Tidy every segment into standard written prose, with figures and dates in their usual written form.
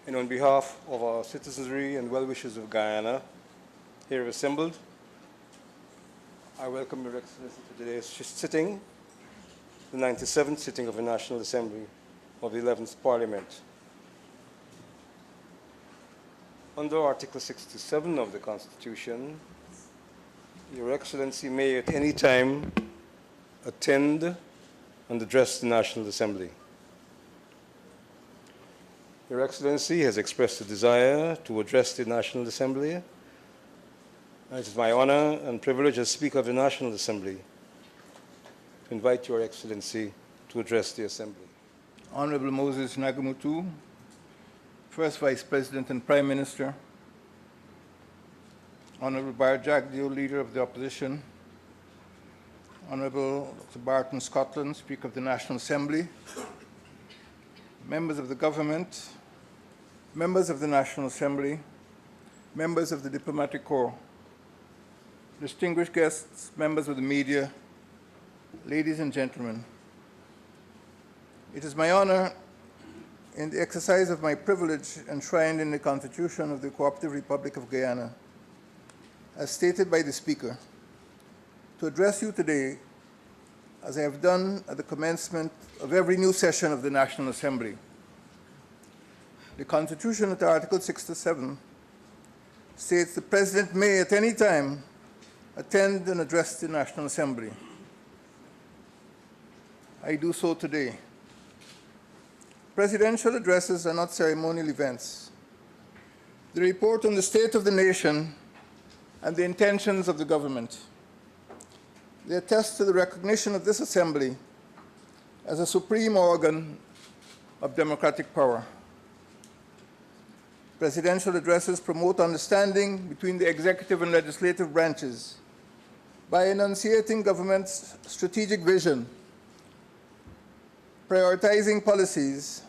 and on behalf of our citizenry and well-wishers of Guyana here assembled, I welcome Your Excellency to today's sitting, the 97th sitting of the National Assembly of the 11th Parliament. Under Article 67 of the Constitution, Your Excellency may at any time attend and address the National Assembly. Your Excellency has expressed a desire to address the National Assembly. It is my honor and privilege as Speaker of the National Assembly to invite Your Excellency to address the Assembly. Honorable Moses Nagamutu, First Vice President and Prime Minister, Honorable Bar Jagdeo, Leader of the Opposition, Honorable Dr. Barton Scotland, Speaker of the National Assembly, members of the government, members of the National Assembly, members of the Diplomatic Corps, distinguished guests, members of the media, ladies and gentlemen. It is my honor, in the exercise of my privilege enshrined in the Constitution of the Co-operative Republic of Guyana, as stated by the Speaker, to address you today, as I have done at the commencement of every new session of the National Assembly. The Constitution at Article 67 states the President may at any time attend and address the National Assembly. I do so today. Presidential addresses are not ceremonial events. They report on the state of the nation and the intentions of the government. They attest to the recognition of this Assembly as a supreme organ of democratic power. Presidential addresses promote understanding between the executive and legislative branches by enunciating government's strategic vision, prioritizing policies,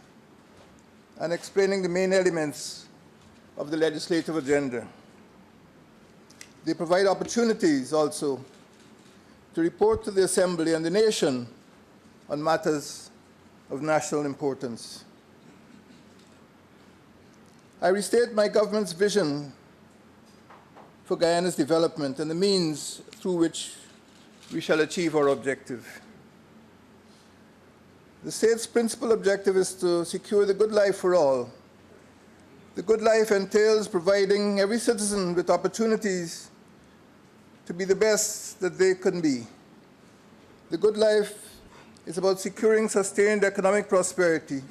and explaining the main elements of the legislative agenda. They provide opportunities also to report to the Assembly and the nation on matters of national importance. I restate my government's vision for Guyana's development and the means through which we shall achieve our objective. The state's principal objective is to secure the good life for all. The good life entails providing every citizen with opportunities to be the best that they can be. The good life is about securing sustained economic prosperity,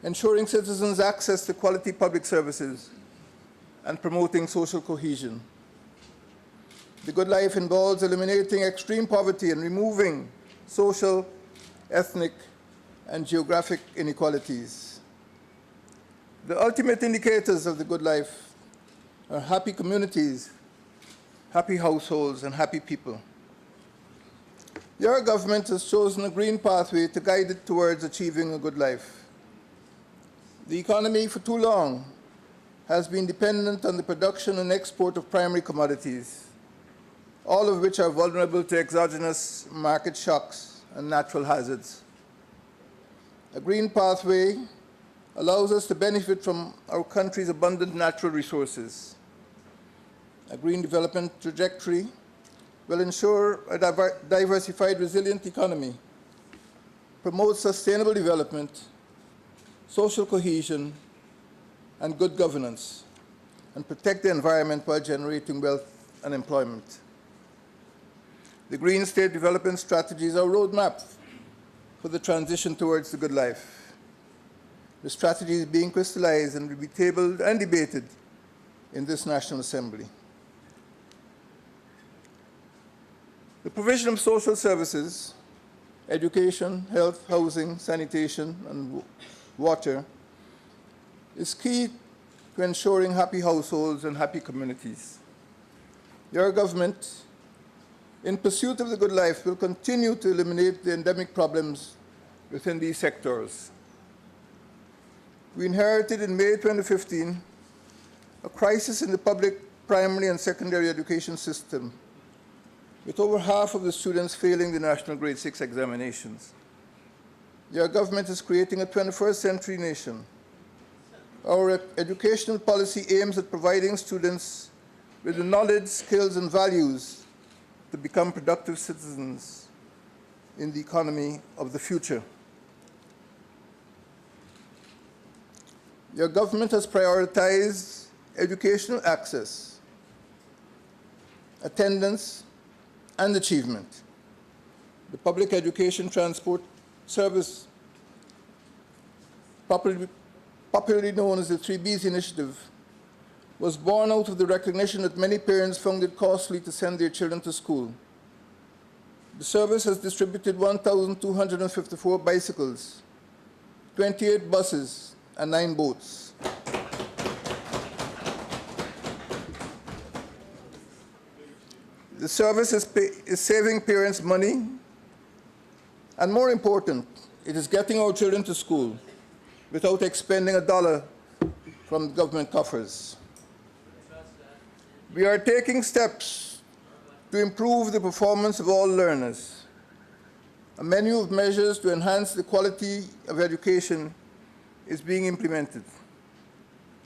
ensuring citizens access to quality public services, and promoting social cohesion. The good life involves eliminating extreme poverty and removing social, ethnic, and geographic inequalities. The ultimate indicators of the good life are happy communities, happy households, and happy people. Your government has chosen a green pathway to guide it towards achieving a good life. The economy for too long has been dependent on the production and export of primary commodities, all of which are vulnerable to exogenous market shocks and natural hazards. A green pathway allows us to benefit from our country's abundant natural resources. A green development trajectory will ensure a diversified, resilient economy, promote sustainable development, social cohesion, and good governance, and protect the environment while generating wealth and employment. The Green State Development Strategy is our roadmap for the transition towards the good life. The strategy is being crystallized and will be tabled and debated in this National Assembly. The provision of social services, education, health, housing, sanitation, and water is key to ensuring happy households and happy communities. Your government, in pursuit of the good life, will continue to eliminate the endemic problems within these sectors. We inherited in May 2015 a crisis in the public primary and secondary education system, with over half of the students failing the National Grade 6 examinations. Your government is creating a 21st century nation Our educational policy aims at providing students with the knowledge, skills, and values to become productive citizens in the economy of the future. Your government has prioritized educational access, attendance, and achievement. The Public Education Transport Service, popularly known as the 3Bs Initiative, was born out of the recognition that many parents found it costly to send their children to school. The service has distributed 1,254 bicycles, 28 buses, and 9 boats. The service is saving parents money, and more important, it is getting our children to school without expending a dollar from government coffers. We are taking steps to improve the performance of all learners. A menu of measures to enhance the quality of education is being implemented.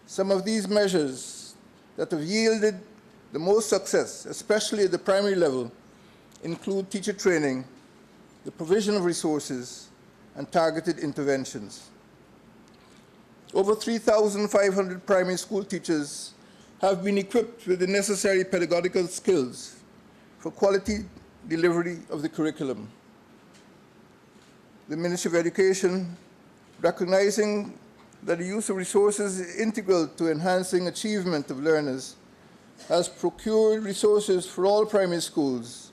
Some of these measures that have yielded the most success, especially at the primary level, include teacher training, the provision of resources, and targeted interventions. Over 3,500 primary school teachers have been equipped with the necessary pedagogical skills for quality delivery of the curriculum. The Ministry of Education, recognizing that the use of resources is integral to enhancing achievement of learners, has procured resources for all primary schools.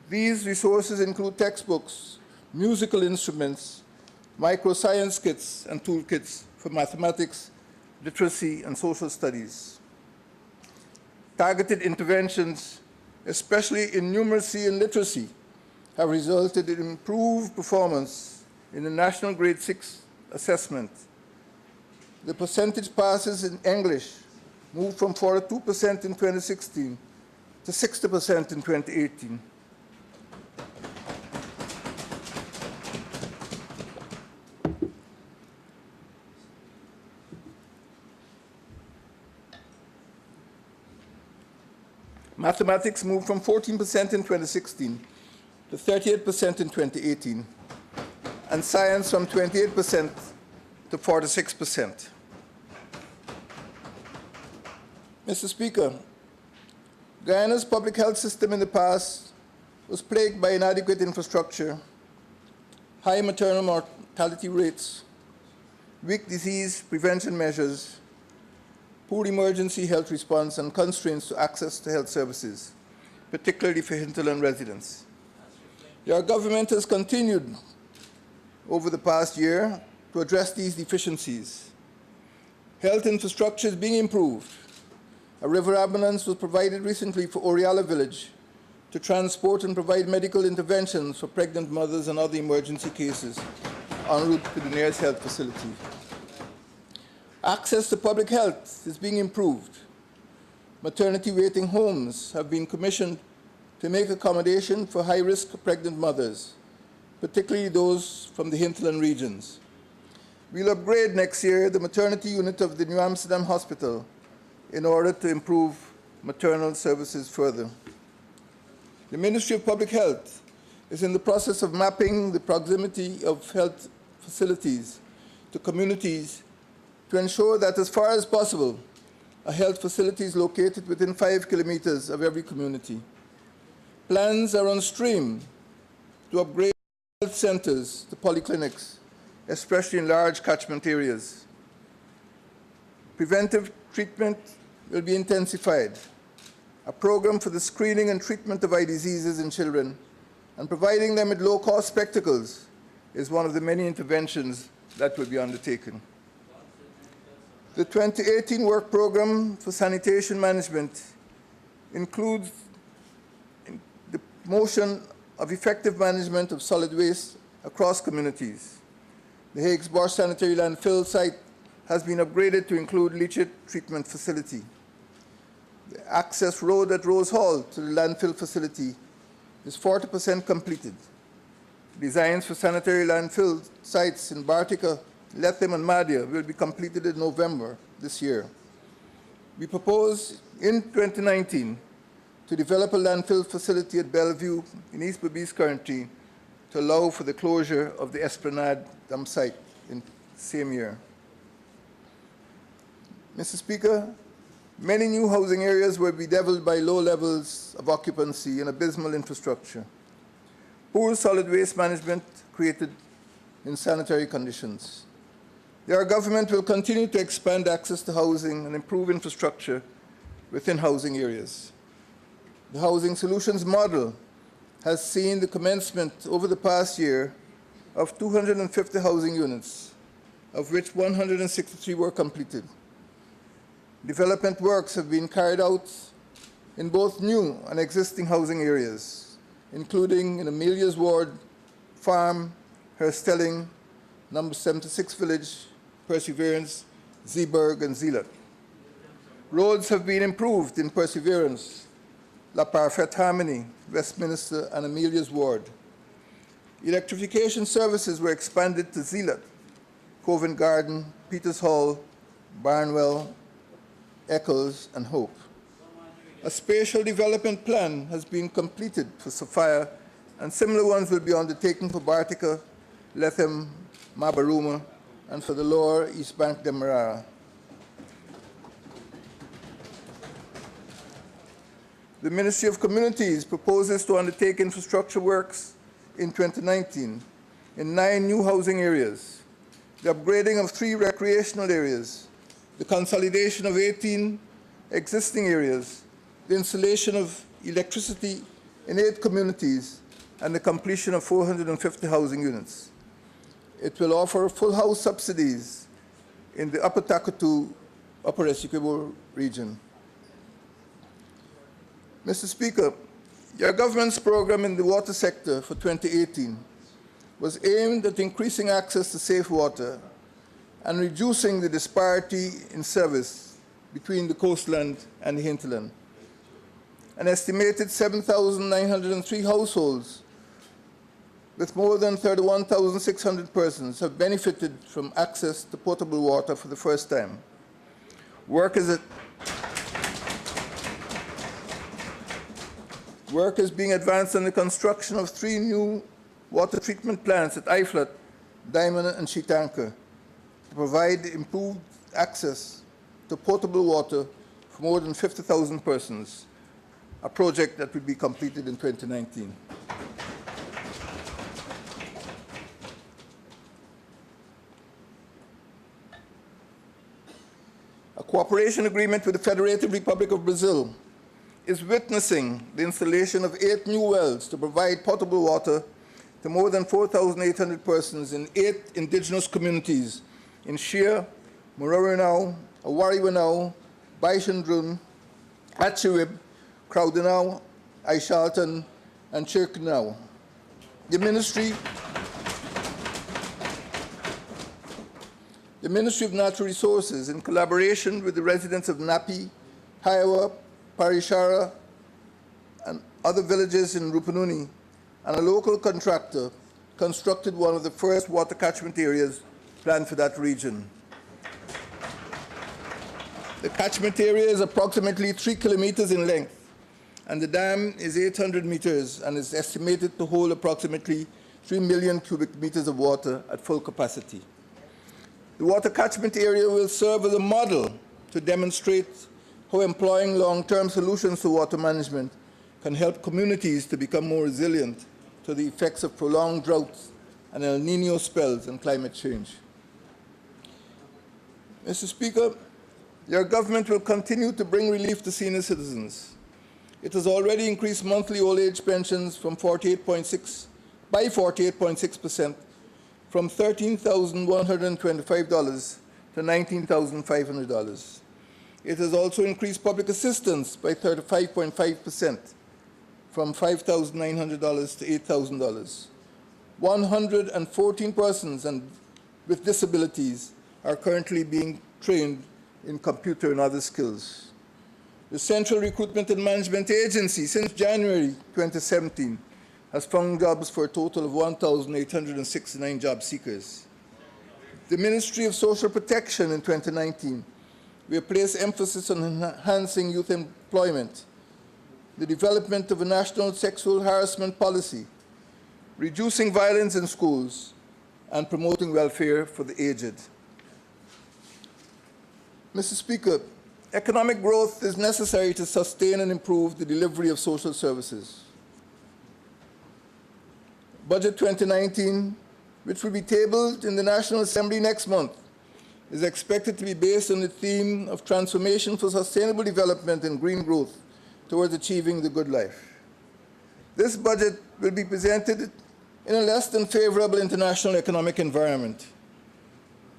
These resources include textbooks, musical instruments, microscience kits, and toolkits for mathematics, literacy, and social studies. Targeted interventions, especially in numeracy and literacy, have resulted in improved performance in the National Grade 6 assessment. The percentage passes in English moved from 42% in 2016 to 60% in 2018. Mathematics moved from 14% in 2016 to 38% in 2018, and science from 28% to 46%. Mr. Speaker, Guyana's public health system in the past was plagued by inadequate infrastructure, high maternal mortality rates, weak disease prevention measures, poor emergency health response, and constraints to access to health services, particularly for hinterland residents. Your government has continued over the past year to address these deficiencies. Health infrastructure is being improved. A river ambulance was provided recently for Oriala village to transport and provide medical interventions for pregnant mothers and other emergency cases en route to the nearest health facility. Access to public health is being improved. Maternity waiting homes have been commissioned to make accommodation for high-risk pregnant mothers, particularly those from the hinterland regions. We'll upgrade next year the maternity unit of the New Amsterdam Hospital in order to improve maternal services further. The Ministry of Public Health is in the process of mapping the proximity of health facilities to communities to ensure that, as far as possible, a health facility is located within 5 kilometers of every community. Plans are on stream to upgrade health centers to polyclinics, especially in large catchment areas. Preventive treatment will be intensified. A program for the screening and treatment of eye diseases in children and providing them with low-cost spectacles is one of the many interventions that will be undertaken. The 2018 work program for sanitation management includes the promotion of effective management of solid waste across communities. The Higgs Bosch Sanitary Landfill site has been upgraded to include leachate treatment facility. The access road at Rose Hall to the landfill facility is 40% completed. Designs for sanitary landfill sites in Bartica Lethem, and Madia will be completed in November this year. We propose in 2019 to develop a landfill facility at Bellevue in East Berbice County to allow for the closure of the Esplanade dump site in the same year. Mr. Speaker, many new housing areas were bedeviled by low levels of occupancy and abysmal infrastructure. Poor solid waste management created insanitary conditions. Our government will continue to expand access to housing and improve infrastructure within housing areas. The Housing Solutions model has seen the commencement over the past year of 250 housing units, of which 163 were completed. Development works have been carried out in both new and existing housing areas, including in Amelia's Ward, Farm, Herstelling, number 76 Village, Perseverance, Zeeburg, and Zeeland. Roads have been improved in Perseverance, La Parfaite Harmony, Westminster, and Amelia's Ward. Electrification services were expanded to Zeeland, Covent Garden, Peters Hall, Barnwell, Eccles, and Hope. A spatial development plan has been completed for Sophia, and similar ones will be undertaken for Bartica, Lethem, Mabaruma, and for the lower East Bank Demerara. The Ministry of Communities proposes to undertake infrastructure works in 2019 in 9 new housing areas, the upgrading of 3 recreational areas, the consolidation of 18 existing areas, the installation of electricity in 8 communities, and the completion of 450 housing units. It will offer full house subsidies in the Upper Takatu, Upper Essequibo region. Mr. Speaker, your government's program in the water sector for 2018 was aimed at increasing access to safe water and reducing the disparity in service between the coastland and the hinterland. An estimated 7,903 households with more than 31,600 persons have benefited from access to potable water for the first time. Work is being advanced on the construction of 3 new water treatment plants at Iflat, Diamond, and Sheetanker to provide improved access to potable water for more than 50,000 persons, a project that will be completed in 2019. A cooperation agreement with the Federative Republic of Brazil is witnessing the installation of 8 new wells to provide potable water to more than 4,800 persons in 8 indigenous communities in Shea, Mororinau, Awariwanau, Baishandrun, Achiwib, Crowdenau, Aishalton, and Chirkanau. The Ministry of Natural Resources, in collaboration with the residents of Napi, Haiwa, Parishara, and other villages in Rupununi, and a local contractor, constructed one of the first water catchment areas planned for that region. The catchment area is approximately 3 kilometers in length, and the dam is 800 meters and is estimated to hold approximately 3 million cubic meters of water at full capacity. The water catchment area will serve as a model to demonstrate how employing long-term solutions to water management can help communities to become more resilient to the effects of prolonged droughts and El Niño spells and climate change. Mr. Speaker, your government will continue to bring relief to senior citizens. It has already increased monthly old age pensions by 48.6%, from $13,125 to $19,500. It has also increased public assistance by 35.5%, from $5,900 to $8,000. 114 persons with disabilities are currently being trained in computer and other skills. The Central Recruitment and Management Agency, since January 2017, has found jobs for a total of 1,869 job seekers. The Ministry of Social Protection in 2019 will place emphasis on enhancing youth employment, the development of a national sexual harassment policy, reducing violence in schools, and promoting welfare for the aged. Mr. Speaker, economic growth is necessary to sustain and improve the delivery of social services. Budget 2019, which will be tabled in the National Assembly next month, is expected to be based on the theme of transformation for sustainable development and green growth towards achieving the good life. This budget will be presented in a less than favorable international economic environment.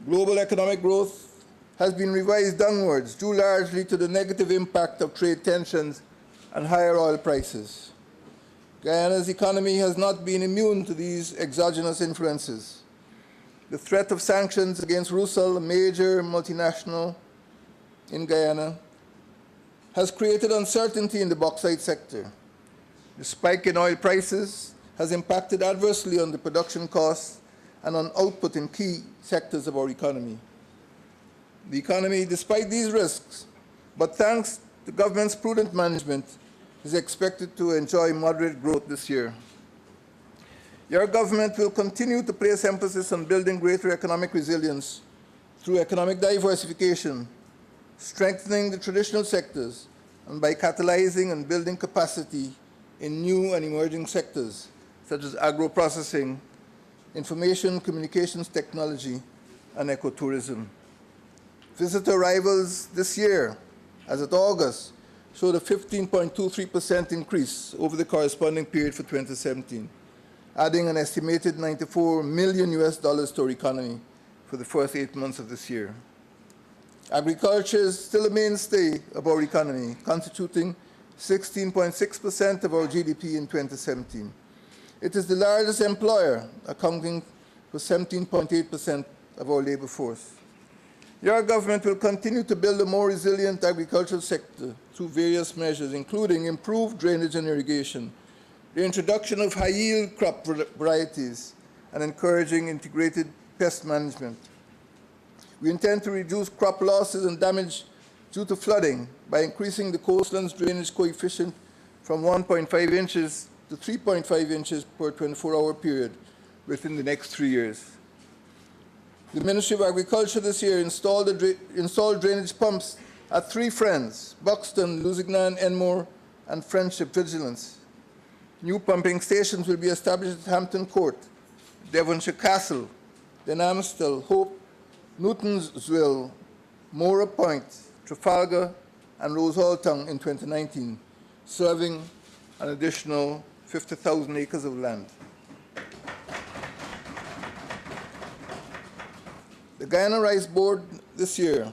Global economic growth has been revised downwards due largely to the negative impact of trade tensions and higher oil prices. Guyana's economy has not been immune to these exogenous influences. The threat of sanctions against Rusal, a major multinational in Guyana, has created uncertainty in the bauxite sector. The spike in oil prices has impacted adversely on the production costs and on output in key sectors of our economy. The economy, despite these risks, but thanks to government's prudent management, is expected to enjoy moderate growth this year. Your government will continue to place emphasis on building greater economic resilience through economic diversification, strengthening the traditional sectors, and by catalyzing and building capacity in new and emerging sectors, such as agro-processing, information communications technology, and ecotourism. Visitor arrivals this year, as of August, showed a 15.23% increase over the corresponding period for 2017, adding an estimated $94 million to our economy for the first 8 months of this year. Agriculture is still a mainstay of our economy, constituting 16.6% of our GDP in 2017. It is the largest employer, accounting for 17.8% of our labor force. Your government will continue to build a more resilient agricultural sector through various measures, including improved drainage and irrigation, the introduction of high-yield crop varieties, and encouraging integrated pest management. We intend to reduce crop losses and damage due to flooding by increasing the coastlands drainage coefficient from 1.5 inches to 3.5 inches per 24-hour period within the next 3 years. The Ministry of Agriculture this year installed drainage pumps at 3 Friends, Buxton, Lusignan, Enmore, and Friendship Vigilance. New pumping stations will be established at Hampton Court, Devonshire Castle, Den Amstel, Hope, Newtonsville, Mora Point, Trafalgar, and Rose Hall Town in 2019, serving an additional 50,000 acres of land. The Guyana Rice Board this year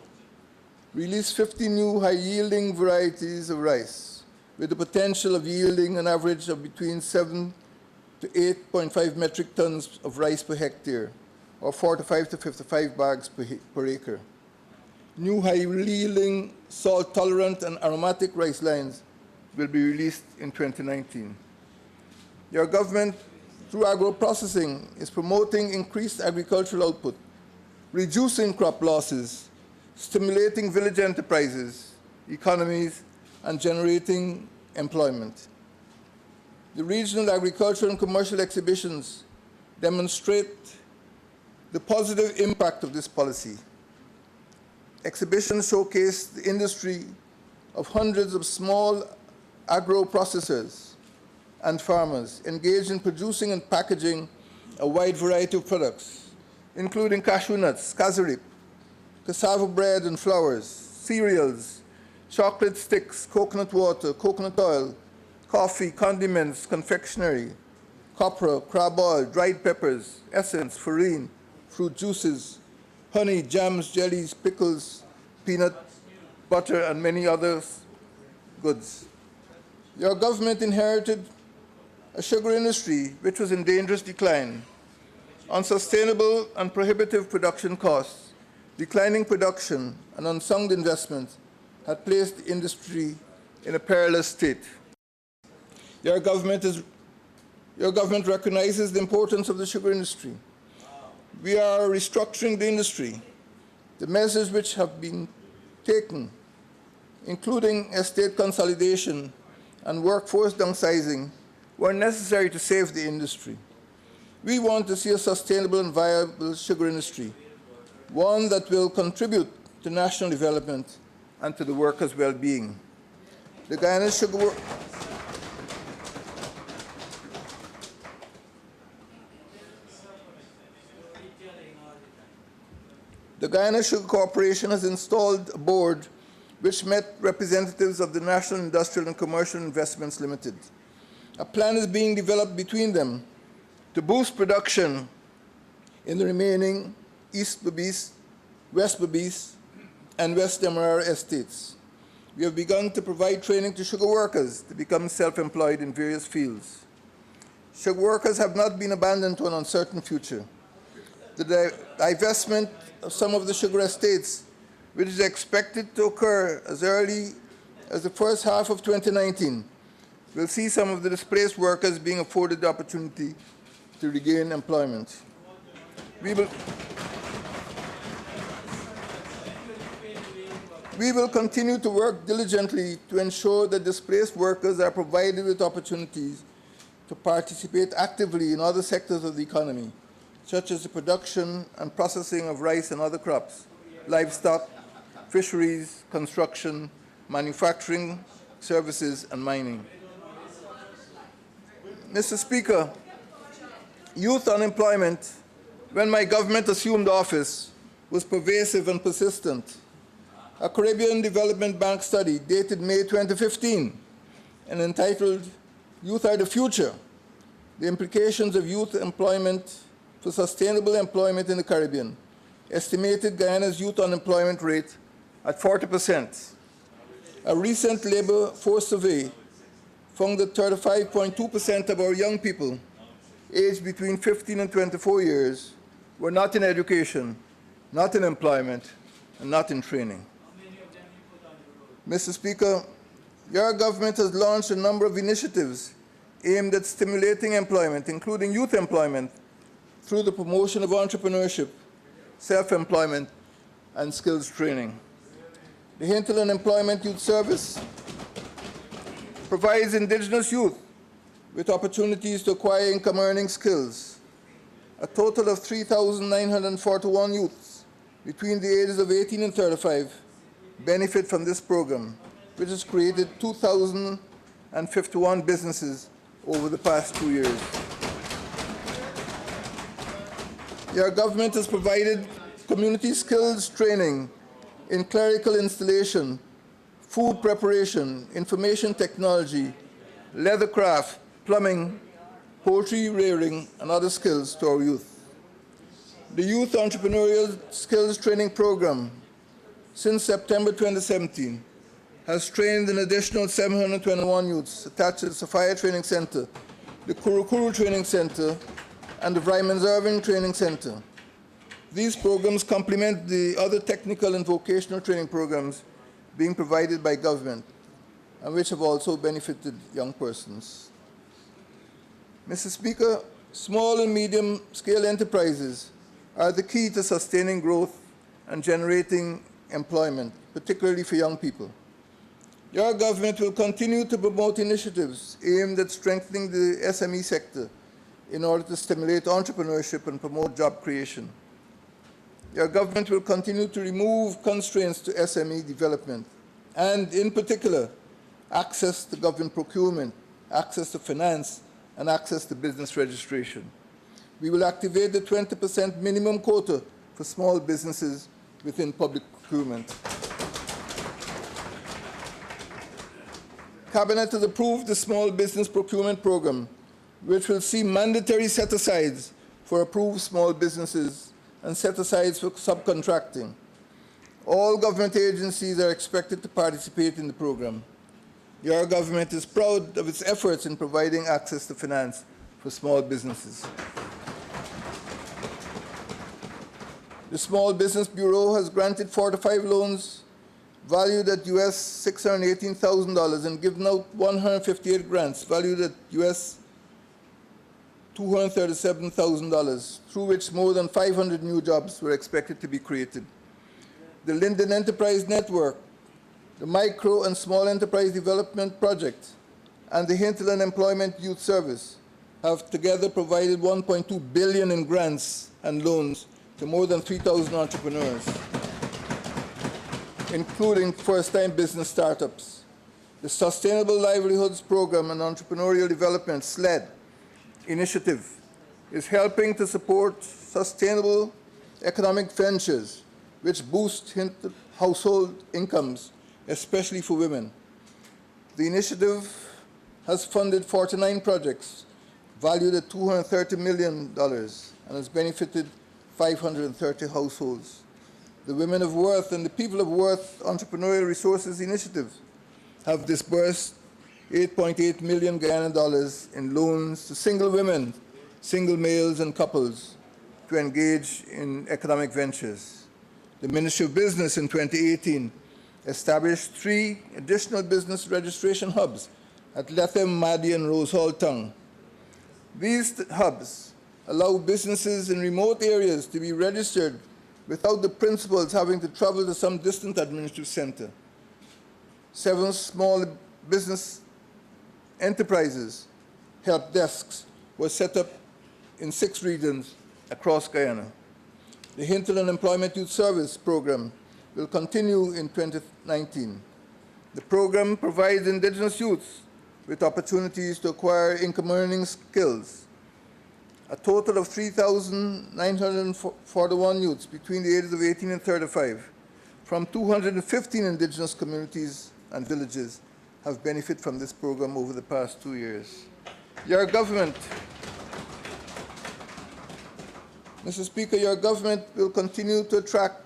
released 50 new high-yielding varieties of rice with the potential of yielding an average of between 7 to 8.5 metric tons of rice per hectare, or 45 to 55 bags per acre. New high-yielding, salt-tolerant, and aromatic rice lines will be released in 2019. Your government, through agro-processing, is promoting increased agricultural output, reducing crop losses, stimulating village enterprises, economies, and generating employment. The regional agricultural and commercial exhibitions demonstrate the positive impact of this policy. Exhibitions showcase the industry of hundreds of small agro-processors and farmers engaged in producing and packaging a wide variety of products, including cashew nuts, kazarip, cassava bread and flours, cereals, chocolate sticks, coconut water, coconut oil, coffee, condiments, confectionery, copra, crab oil, dried peppers, essence, farine, fruit juices, honey, jams, jellies, pickles, peanut butter, and many other goods. Your government inherited a sugar industry which was in dangerous decline. Unsustainable and prohibitive production costs, declining production, and unsound investment had placed the industry in a perilous state. Your government recognizes the importance of the sugar industry. We are restructuring the industry. The measures which have been taken, including estate consolidation and workforce downsizing, were necessary to save the industry. We want to see a sustainable and viable sugar industry, one that will contribute to national development and to the workers' well-being. The Guyana Sugar Corporation has installed a board which met representatives of the National Industrial and Commercial Investments Limited. A plan is being developed between them to boost production in the remaining East Babice, West Babice, and West Demerara estates. We have begun to provide training to sugar workers to become self-employed in various fields. Sugar workers have not been abandoned to an uncertain future. The divestment of some of the sugar estates, which is expected to occur as early as the first half of 2019, will see some of the displaced workers being afforded the opportunity to regain employment. We will continue to work diligently to ensure that displaced workers are provided with opportunities to participate actively in other sectors of the economy, such as the production and processing of rice and other crops, livestock, fisheries, construction, manufacturing, services, and mining. Mr. Speaker, youth unemployment, when my government assumed office, was pervasive and persistent. A Caribbean Development Bank study dated May 2015 and entitled Youth Are the Future: The Implications of Youth Employment for Sustainable Employment in the Caribbean estimated Guyana's youth unemployment rate at 40%. A recent labor force survey found that 35.2% of our young people aged between 15 and 24 years were not in education, not in employment, and not in training. Mr. Speaker, your government has launched a number of initiatives aimed at stimulating employment, including youth employment, through the promotion of entrepreneurship, self-employment, and skills training. The Hinterland Employment Youth Service provides indigenous youth with opportunities to acquire income-earning skills. A total of 3,941 youths between the ages of 18 and 35 benefit from this program, which has created 2,051 businesses over the past 2 years. Your government has provided community skills training in clerical installation, food preparation, information technology, leathercraft, plumbing, poultry rearing, and other skills to our youth. The Youth Entrepreneurial Skills Training Program, since September 2017, has trained an additional 721 youths attached to the Sophia Training Center, the Kurukuru Training Center, and the Vrymans Irving Training Center. These programs complement the other technical and vocational training programs being provided by government, and which have also benefited young persons. Mr. Speaker, small and medium-scale enterprises are the key to sustaining growth and generating employment, particularly for young people. Your government will continue to promote initiatives aimed at strengthening the SME sector in order to stimulate entrepreneurship and promote job creation. Your government will continue to remove constraints to SME development and, in particular, access to government procurement, access to finance, and access to business registration. We will activate the 20% minimum quota for small businesses within public procurement. Cabinet has approved the Small Business Procurement Program, which will see mandatory set-asides for approved small businesses and set-asides for subcontracting. All government agencies are expected to participate in the program. Your government is proud of its efforts in providing access to finance for small businesses. The Small Business Bureau has granted 45 loans valued at US $618,000 and given out 158 grants valued at US $237,000, through which more than 500 new jobs were expected to be created. The Linden Enterprise Network, the Micro and Small Enterprise Development Project, and the Hinterland Employment Youth Service have together provided $1.2 billion in grants and loans to more than 3,000 entrepreneurs, including first-time business startups. The Sustainable Livelihoods Program and Entrepreneurial Development SLED initiative is helping to support sustainable economic ventures which boost household incomes, especially for women. The initiative has funded 49 projects valued at $230 million and has benefited 530 households. The Women of Worth and the People of Worth Entrepreneurial Resources Initiative have disbursed $8.8 million Guyana dollars in loans to single women, single males, and couples to engage in economic ventures. The Ministry of Business in 2018 established 3 additional business registration hubs at Lethem, Madi, and Rose Hall Town. These hubs allow businesses in remote areas to be registered without the principals having to travel to some distant administrative center. 7 small business enterprises help desks were set up in 6 regions across Guyana. The Hinterland Employment Youth Service program will continue in 2019. The program provides indigenous youths with opportunities to acquire income-earning skills. A total of 3,941 youths between the ages of 18 and 35 from 215 indigenous communities and villages have benefited from this program over the past 2 years. Your government, Mr. Speaker, your government will continue to attract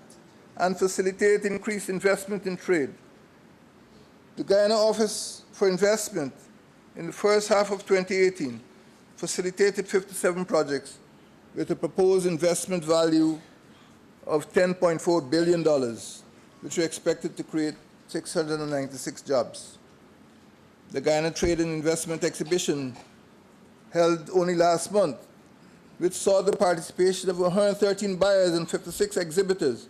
and facilitate increased investment in trade. The Guyana Office for Investment in the first half of 2018 facilitated 57 projects with a proposed investment value of $10.4 billion, which are expected to create 696 jobs. The Guyana Trade and Investment Exhibition, held only last month, which saw the participation of 113 buyers and 56 exhibitors,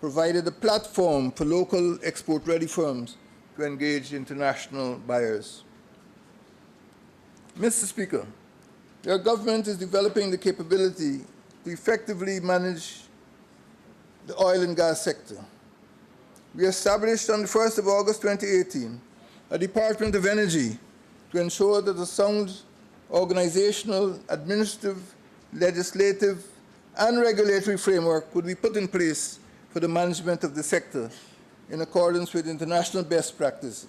provided a platform for local export-ready firms to engage international buyers. Mr. Speaker, your government is developing the capability to effectively manage the oil and gas sector. We established on the 1st of August 2018 a Department of Energy to ensure that a sound organizational, administrative, legislative, and regulatory framework would be put in place for the management of the sector in accordance with international best practices.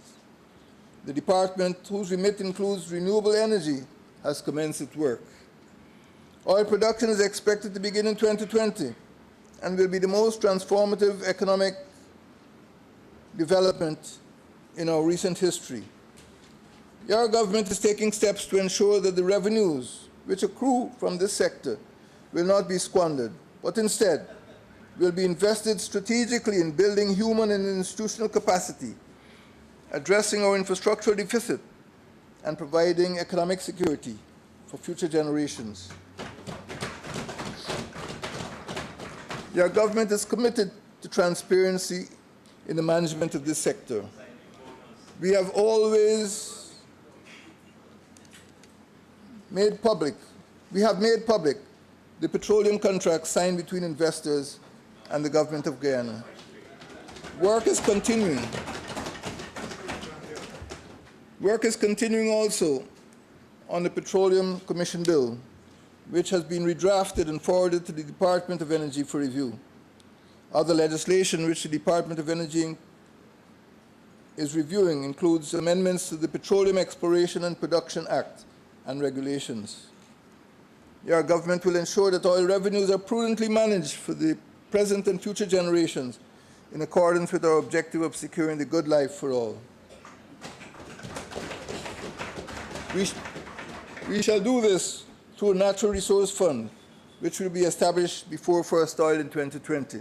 The department, whose remit includes renewable energy, has commenced its work. Oil production is expected to begin in 2020 and will be the most transformative economic development in our recent history. Your government is taking steps to ensure that the revenues which accrue from this sector will not be squandered, but instead will be invested strategically in building human and institutional capacity, addressing our infrastructural deficit, and providing economic security for future generations. Your government is committed to transparency in the management of this sector. We have always made public the petroleum contract signed between investors and the government of Guyana. Work is continuing. Work is continuing also on the Petroleum Commission Bill, which has been redrafted and forwarded to the Department of Energy for review. Other legislation which the Department of Energy is reviewing includes amendments to the Petroleum Exploration and Production Act and regulations. Your government will ensure that oil revenues are prudently managed for the present and future generations in accordance with our objective of securing the good life for all. We shall do this through a natural resource fund, which will be established before first oil in 2020.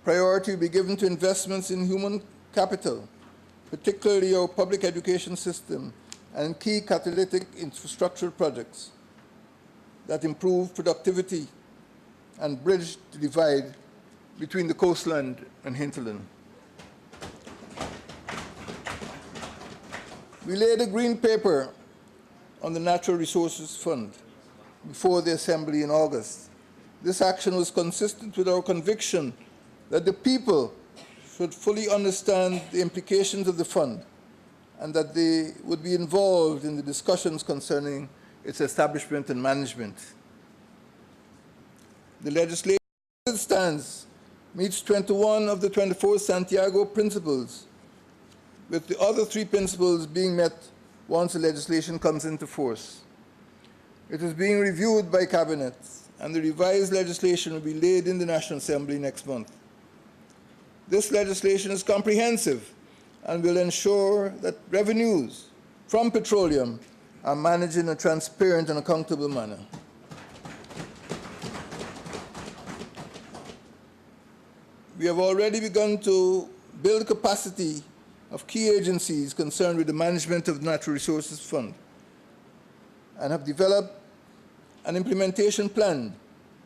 Priority will be given to investments in human capital, particularly our public education system and key catalytic infrastructural projects that improve productivity and bridge the divide between the coastland and hinterland. We laid a green paper on the Natural Resources Fund before the Assembly in August. This action was consistent with our conviction that the people should fully understand the implications of the fund and that they would be involved in the discussions concerning its establishment and management. The legislation as it stands meets 21 of the 24 Santiago principles, with the other 3 principles being met once the legislation comes into force. It is being reviewed by Cabinet, and the revised legislation will be laid in the National Assembly next month. This legislation is comprehensive and will ensure that revenues from petroleum are managed in a transparent and accountable manner. We have already begun to build capacity of key agencies concerned with the management of the Natural Resources Fund and have developed an implementation plan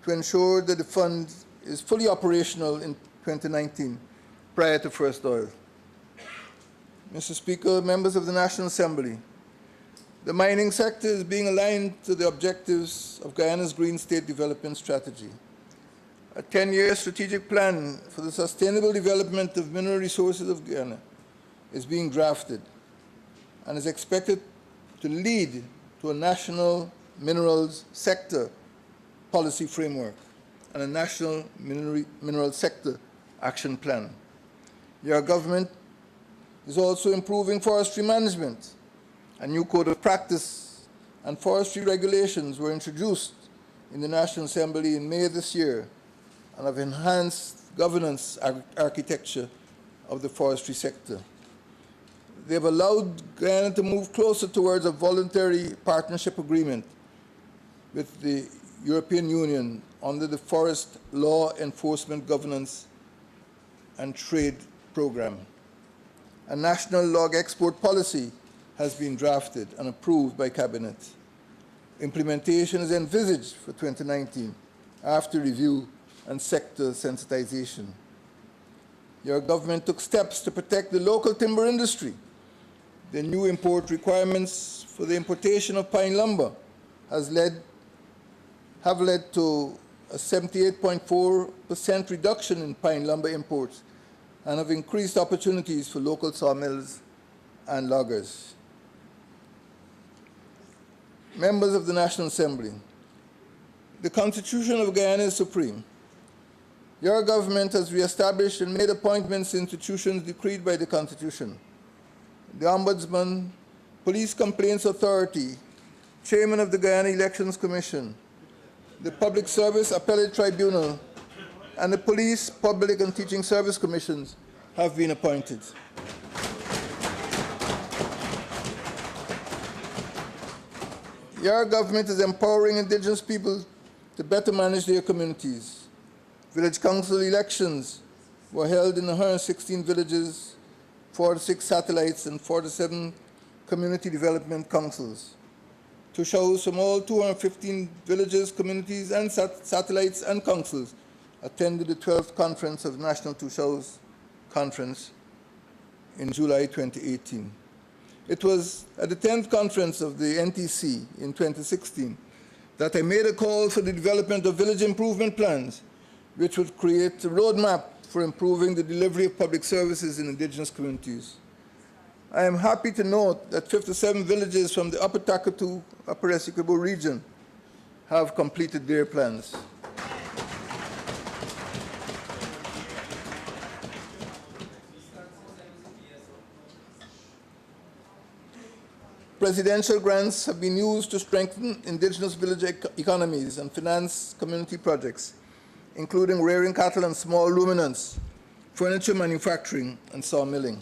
to ensure that the fund is fully operational in 2019 prior to first oil. Mr. Speaker, members of the National Assembly, the mining sector is being aligned to the objectives of Guyana's Green State Development Strategy. A 10-year strategic plan for the sustainable development of mineral resources of Guyana is being drafted and is expected to lead to a national minerals sector policy framework and a national mineral sector action plan. Your government is also improving forestry management. A new code of practice and forestry regulations were introduced in the National Assembly in May this year and have enhanced governance architecture of the forestry sector. They have allowed Guyana to move closer towards a voluntary partnership agreement with the European Union under the Forest Law Enforcement Governance and Trade Program. A national log export policy has been drafted and approved by Cabinet. Implementation is envisaged for 2019 after review and sector sensitization. Your government took steps to protect the local timber industry. The new import requirements for the importation of pine lumber have led to a 78.4% reduction in pine lumber imports and have increased opportunities for local sawmills and loggers. Members of the National Assembly, the Constitution of Guyana is supreme. Your government has re-established and made appointments to institutions decreed by the Constitution. The Ombudsman, Police Complaints Authority, Chairman of the Guyana Elections Commission, the Public Service Appellate Tribunal, and the Police, Public and Teaching Service Commissions have been appointed. Your government is empowering indigenous people to better manage their communities. Village council elections were held in 116 villages, 46 satellites, and 47 community development councils. Tushos from all 215 villages, communities, and satellites and councils attended the 12th Conference of National Tushos Conference in July 2018. It was at the 10th Conference of the NTC in 2016 that I made a call for the development of village improvement plans, which would create a roadmap for improving the delivery of public services in indigenous communities. I am happy to note that 57 villages from the Upper Takatu, Upper Essequibo region have completed their plans. Presidential grants have been used to strengthen indigenous village economies and finance community projects, including rearing cattle and small ruminants, furniture manufacturing, and sawmilling.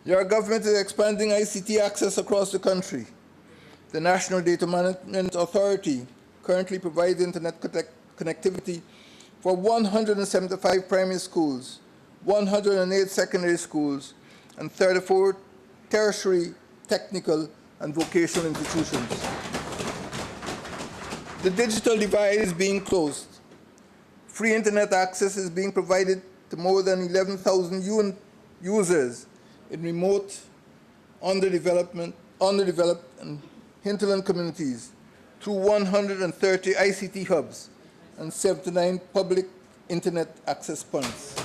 Your government is expanding ICT access across the country. The National Data Management Authority currently provides internet connectivity for 175 primary schools, 108 secondary schools, and 34 tertiary, technical, and vocational institutions. The digital divide is being closed. Free internet access is being provided to more than 11,000 users in remote, underdeveloped, and hinterland communities through 130 ICT hubs and 79 public internet access points.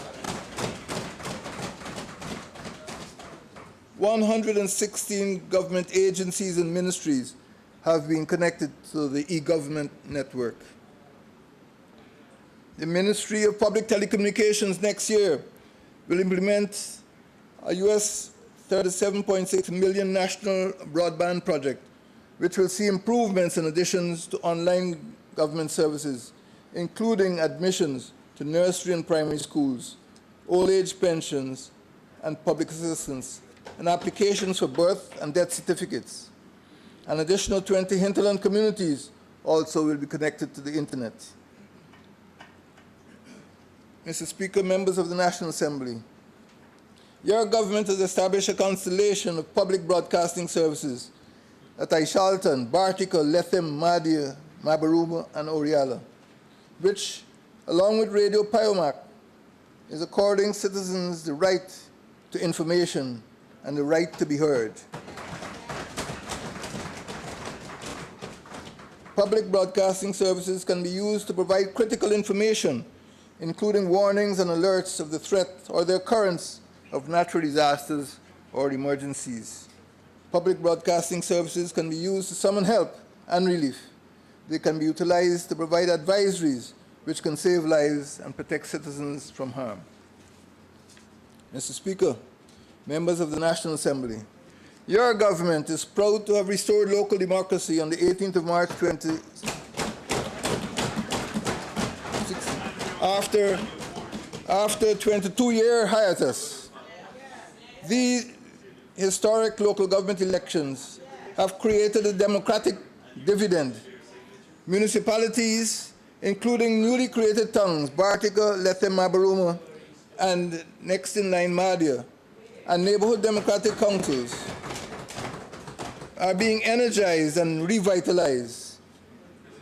116 government agencies and ministries have been connected to the e-government network. The Ministry of Public Telecommunications next year will implement a US $37.6 million national broadband project, which will see improvements and additions to online government services, including admissions to nursery and primary schools, old age pensions, and public assistance, and applications for birth and death certificates. An additional 20 hinterland communities also will be connected to the internet. Mr. Speaker, members of the National Assembly, your government has established a constellation of public broadcasting services at Aishalton, Bartica, Lethem, Madia, Mabaruma, and Oriala, which, along with Radio Piomac, is according citizens the right to information and the right to be heard. Public broadcasting services can be used to provide critical information, including warnings and alerts of the threat or the occurrence of natural disasters or emergencies. Public broadcasting services can be used to summon help and relief. They can be utilized to provide advisories which can save lives and protect citizens from harm. Mr. Speaker, members of the National Assembly, your government is proud to have restored local democracy on the 18th of March 2016 after a 22-year hiatus. These historic local government elections have created a democratic dividend. Municipalities, including newly created towns, Bartica, Lethem, Mabaruma, and next in line Madia, and neighborhood democratic councils are being energized and revitalized.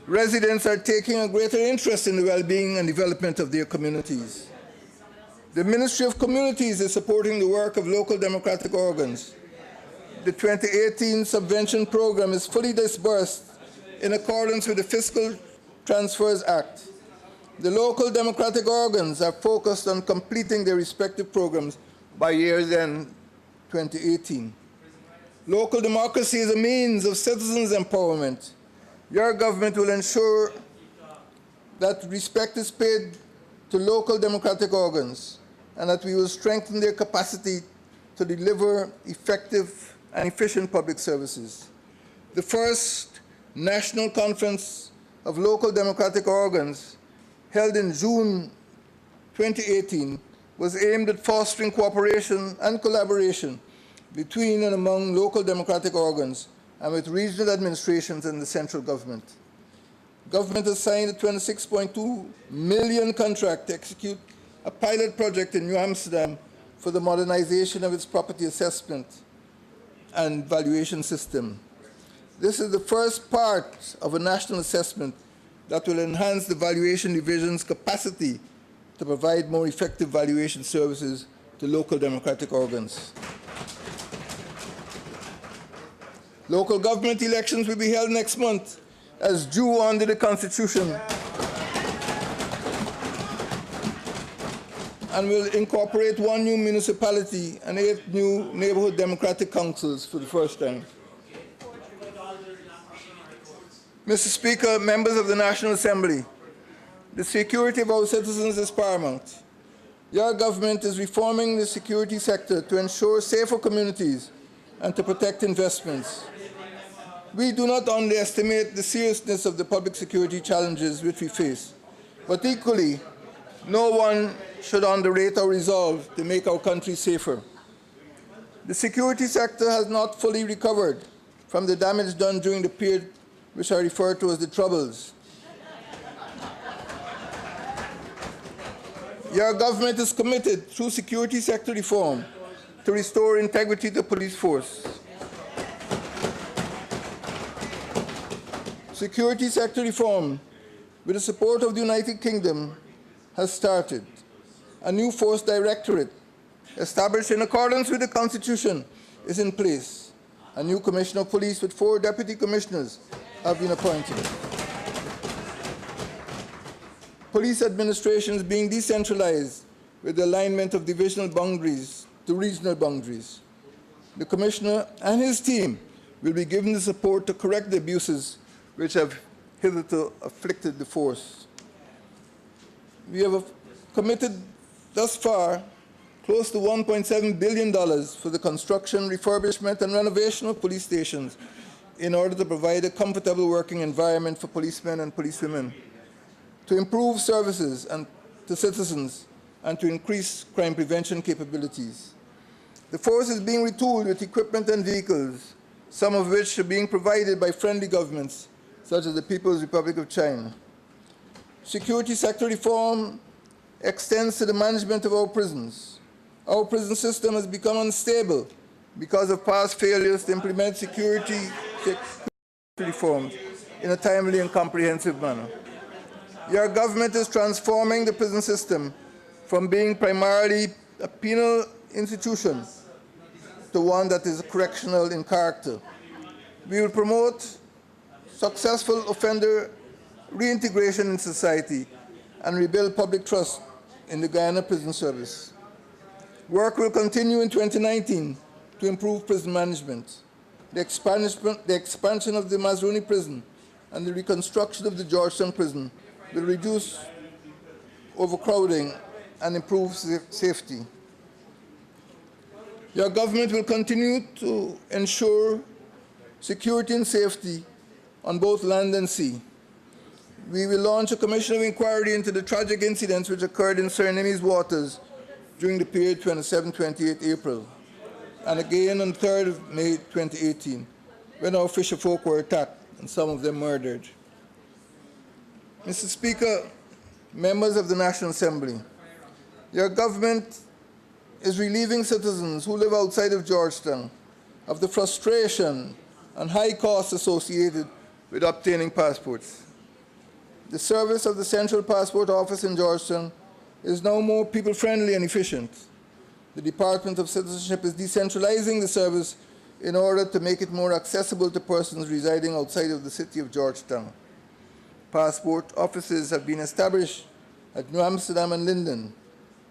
Residents are taking a greater interest in the well-being and development of their communities. The Ministry of Communities is supporting the work of local democratic organs. The 2018 subvention program is fully disbursed in accordance with the Fiscal Transfers Act. The local democratic organs are focused on completing their respective programs by year's end 2018. Local democracy is a means of citizens' empowerment. Your government will ensure that respect is paid to local democratic organs and that we will strengthen their capacity to deliver effective and efficient public services. The first National Conference of Local Democratic Organs, held in June 2018, was aimed at fostering cooperation and collaboration between and among local democratic organs and with regional administrations and the central government. Government has signed a $26.2 million contract to execute a pilot project in New Amsterdam for the modernization of its property assessment and valuation system. This is the first part of a national assessment that will enhance the valuation division's capacity to provide more effective valuation services to local democratic organs. Local government elections will be held next month as due under the Constitution and will incorporate 1 new municipality and 8 new neighborhood democratic councils for the first time. Mr. Speaker, members of the National Assembly, the security of our citizens is paramount. Your government is reforming the security sector to ensure safer communities and to protect investments. We do not underestimate the seriousness of the public security challenges which we face, but equally, no one should underrate our resolve to make our country safer. The security sector has not fully recovered from the damage done during the period which I refer to as the Troubles. Your government is committed through security sector reform to restore integrity to the police force. Security sector reform, with the support of the United Kingdom, has started. A new force directorate, established in accordance with the Constitution, is in place. A new Commissioner of Police with 4 deputy commissioners have been appointed. Police administration is being decentralized with the alignment of divisional boundaries to regional boundaries. The Commissioner and his team will be given the support to correct the abuses which have hitherto afflicted the force. We have committed thus far close to $1.7 billion for the construction, refurbishment, and renovation of police stations in order to provide a comfortable working environment for policemen and policewomen, to improve services to citizens, and to increase crime prevention capabilities. The force is being retooled with equipment and vehicles, some of which are being provided by friendly governments, such as the People's Republic of China. Security sector reform extends to the management of our prisons. Our prison system has become unstable because of past failures to implement security reforms in a timely and comprehensive manner. Your government is transforming the prison system from being primarily a penal institution to one that is correctional in character. We will promote successful offender reintegration in society and rebuild public trust in the Guyana Prison Service. Work will continue in 2019 to improve prison management. The expansion of the Mazruni prison and the reconstruction of the Georgetown prison will reduce overcrowding and improve safety. Your government will continue to ensure security and safety on both land and sea. We will launch a commission of inquiry into the tragic incidents which occurred in Surinamese waters during the period 27-28 April, and again on 3rd of May 2018, when our fisherfolk were attacked and some of them murdered. Mr. Speaker, members of the National Assembly, your government is relieving citizens who live outside of Georgetown of the frustration and high costs associated with obtaining passports. The service of the Central Passport Office in Georgetown is now more people-friendly and efficient. The Department of Citizenship is decentralizing the service in order to make it more accessible to persons residing outside of the city of Georgetown. Passport offices have been established at New Amsterdam and Linden,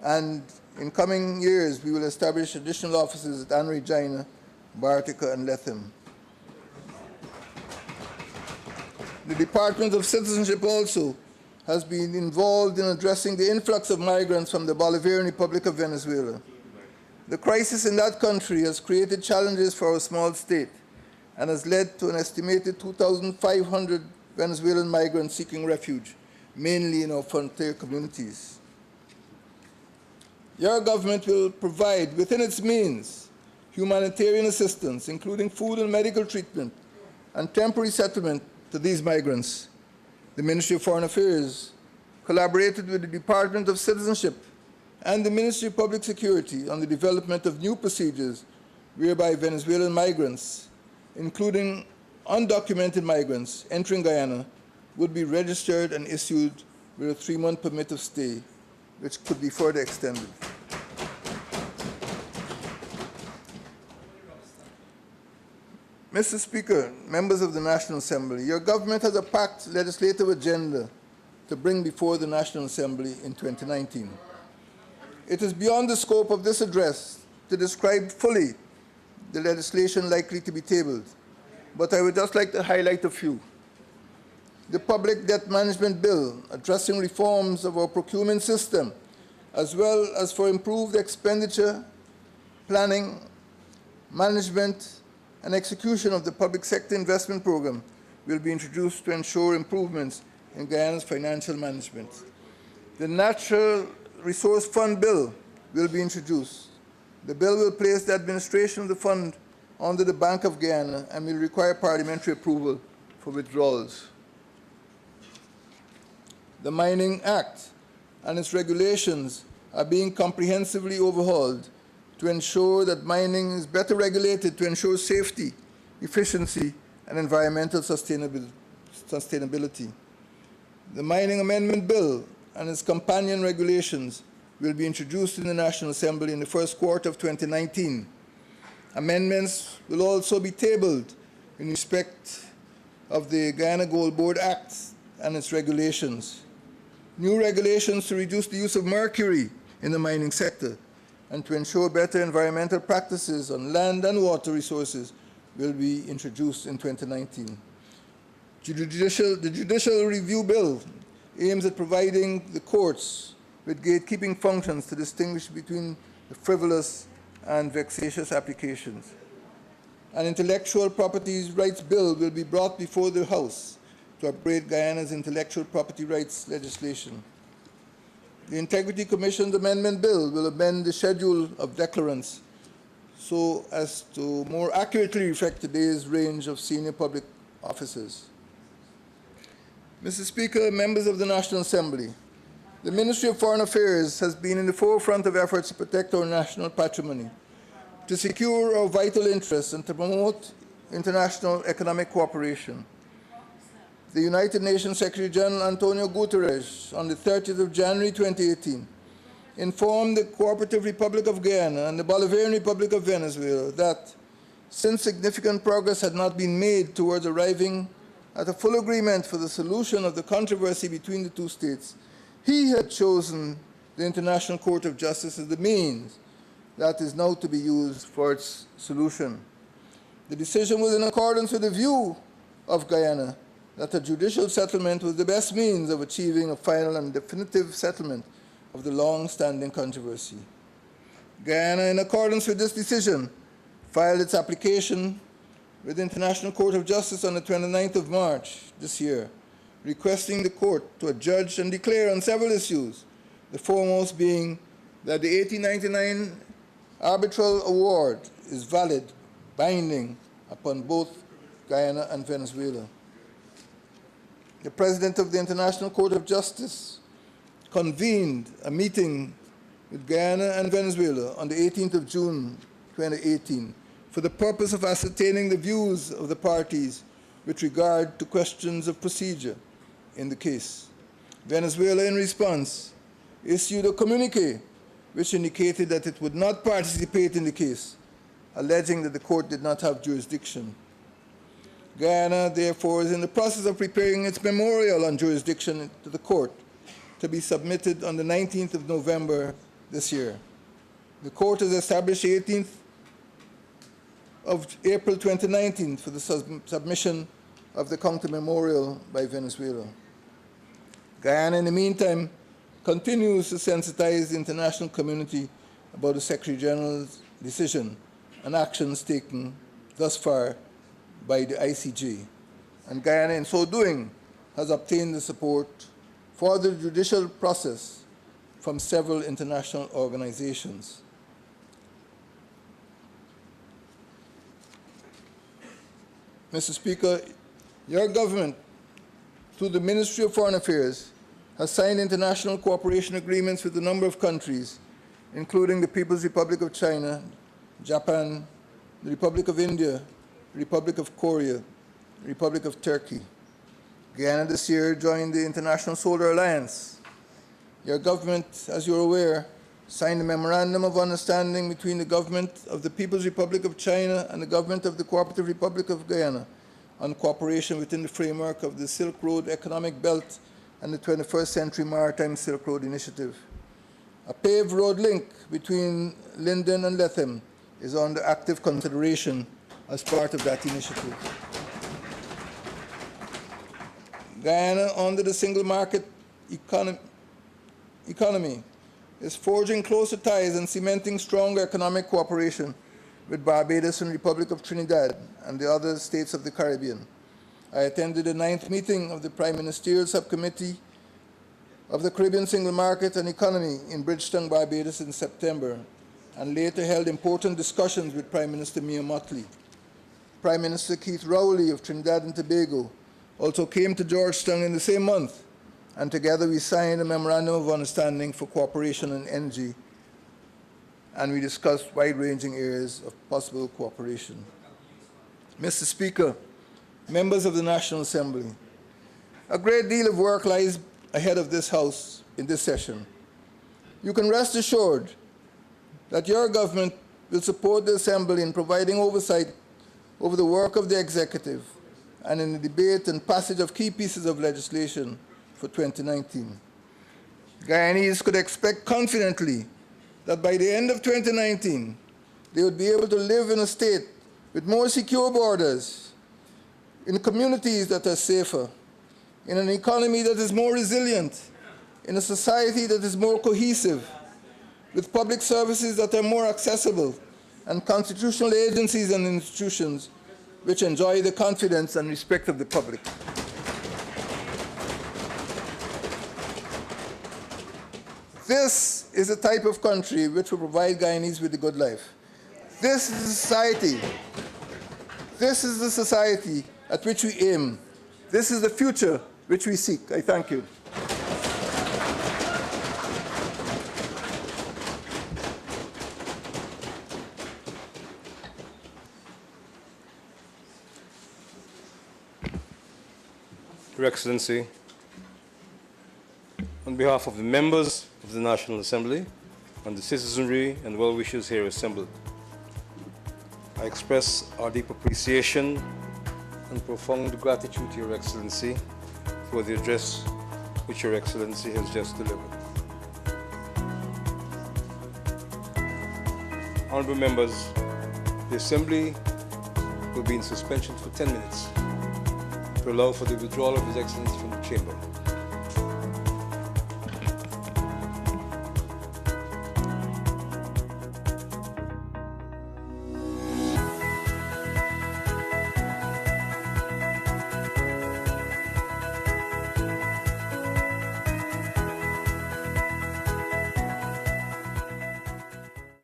and in coming years we will establish additional offices at Anne Regina, Bartica, and Letham. The Department of Citizenship also has been involved in addressing the influx of migrants from the Bolivarian Republic of Venezuela. The crisis in that country has created challenges for our small state and has led to an estimated 2,500 Venezuelan migrants seeking refuge, mainly in our frontier communities. Your government will provide, within its means, humanitarian assistance, including food and medical treatment, and temporary settlement to these migrants. The Ministry of Foreign Affairs collaborated with the Department of Citizenship and the Ministry of Public Security on the development of new procedures whereby Venezuelan migrants, including undocumented migrants entering Guyana, would be registered and issued with a 3-month permit of stay, which could be further extended. Mr. Speaker, members of the National Assembly, your government has a packed legislative agenda to bring before the National Assembly in 2019. It is beyond the scope of this address to describe fully the legislation likely to be tabled, but I would just like to highlight a few. The Public Debt Management Bill, addressing reforms of our procurement system, as well as for improved expenditure, planning, management, and execution of the public sector investment program, will be introduced to ensure improvements in Guyana's financial management. The Natural Resource Fund Bill will be introduced. The bill will place the administration of the fund under the Bank of Guyana and will require parliamentary approval for withdrawals. The Mining Act and its regulations are being comprehensively overhauled to ensure that mining is better regulated to ensure safety, efficiency, and environmental sustainability. The Mining Amendment Bill and its companion regulations will be introduced in the National Assembly in the first quarter of 2019. Amendments will also be tabled in respect of the Guyana Gold Board Act and its regulations. New regulations to reduce the use of mercury in the mining sector and to ensure better environmental practices on land and water resources will be introduced in 2019. The Judicial Review Bill aims at providing the courts with gatekeeping functions to distinguish between the frivolous and vexatious applications. An intellectual property rights bill will be brought before the House to upgrade Guyana's intellectual property rights legislation. The Integrity Commission's Amendment Bill will amend the schedule of declarants so as to more accurately reflect today's range of senior public officers. Mr. Speaker, members of the National Assembly, the Ministry of Foreign Affairs has been in the forefront of efforts to protect our national patrimony, to secure our vital interests, and to promote international economic cooperation. The United Nations Secretary General Antonio Guterres, on the 30th of January 2018, informed the Co-operative Republic of Guyana and the Bolivarian Republic of Venezuela that since significant progress had not been made towards arriving at a full agreement for the solution of the controversy between the two states, he had chosen the International Court of Justice as the means that is now to be used for its solution. The decision was in accordance with the view of Guyana that a judicial settlement was the best means of achieving a final and definitive settlement of the long-standing controversy. Guyana, in accordance with this decision, filed its application with the International Court of Justice on the 29th of March this year, requesting the court to adjudge and declare on several issues, the foremost being that the 1899 arbitral award is valid, binding upon both Guyana and Venezuela. The President of the International Court of Justice convened a meeting with Guyana and Venezuela on the 18th of June 2018 for the purpose of ascertaining the views of the parties with regard to questions of procedure in the case. Venezuela, in response, issued a communique which indicated that it would not participate in the case, alleging that the court did not have jurisdiction. Guyana, therefore, is in the process of preparing its memorial on jurisdiction to the court to be submitted on the 19th of November this year. The court has established the 18th of April 2019 for the submission of the counter memorial by Venezuela. Guyana, in the meantime, continues to sensitize the international community about the Secretary General's decision and actions taken thus far by the ICJ. And Guyana, in so doing, has obtained the support for the judicial process from several international organizations. Mr. Speaker, your government, through the Ministry of Foreign Affairs, has signed international cooperation agreements with a number of countries, including the People's Republic of China, Japan, the Republic of India, the Republic of Korea, the Republic of Turkey. Guyana this year joined the International Solar Alliance. Your government, as you're aware, signed a memorandum of understanding between the government of the People's Republic of China and the government of the Co-operative Republic of Guyana on cooperation within the framework of the Silk Road Economic Belt and the 21st Century Maritime Silk Road Initiative. A paved road link between Linden and Lethem is under active consideration as part of that initiative. Guyana, under the single market economy, is forging closer ties and cementing stronger economic cooperation with Barbados and Republic of Trinidad and the other states of the Caribbean. I attended the 9th meeting of the Prime Ministerial Subcommittee of the Caribbean Single Market and Economy in Bridgetown, Barbados in September, and later held important discussions with Prime Minister Mia Mottley. Prime Minister Keith Rowley of Trinidad and Tobago also came to Georgetown in the same month and together we signed a Memorandum of Understanding for Cooperation in Energy, and we discussed wide-ranging areas of possible cooperation. Mr. Speaker, members of the National Assembly, a great deal of work lies ahead of this House in this session. You can rest assured that your government will support the Assembly in providing oversight over the work of the Executive and in the debate and passage of key pieces of legislation for 2019. Guyanese could expect confidently that by the end of 2019, they would be able to live in a state with more secure borders, in communities that are safer, in an economy that is more resilient, in a society that is more cohesive, with public services that are more accessible, and constitutional agencies and institutions which enjoy the confidence and respect of the public. This is the type of country which will provide Guyanese with a good life. This is the society. This is the society at which we aim. This is the future which we seek. I thank you. Your Excellency, on behalf of the members of the National Assembly and the citizenry and well-wishers here assembled, I express our deep appreciation and profound gratitude to Your Excellency for the address which Your Excellency has just delivered. Honorable members, the Assembly will be in suspension for 10 minutes to allow for the withdrawal of His Excellency from the chamber.